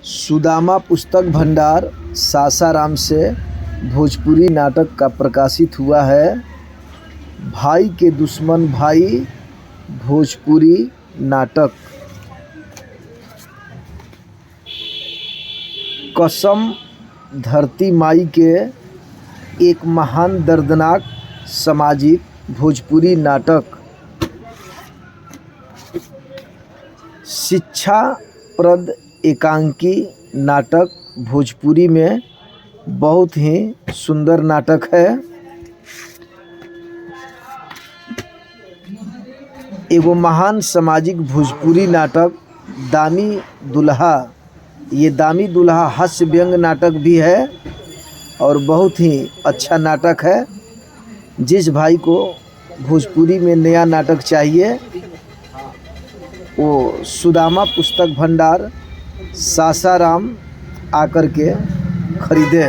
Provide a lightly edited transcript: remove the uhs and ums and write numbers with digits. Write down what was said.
सुदामा पुस्तक भंडार सासाराम से भोजपुरी नाटक का प्रकाशित हुआ है। भाई के दुश्मन भाई भोजपुरी नाटक। कसम धरती माई के एक महान दर्दनाक सामाजिक भोजपुरी नाटक। शिक्षाप्रद एकांकी नाटक भोजपुरी में बहुत ही सुंदर नाटक है। एगो महान सामाजिक भोजपुरी नाटक दामी दुल्हा। ये दामी दुल्हा हास्य व्यंग नाटक भी है और बहुत ही अच्छा नाटक है। जिस भाई को भोजपुरी में नया नाटक चाहिए वो सुदामा पुस्तक भंडार सासाराम आकर के खरीदे।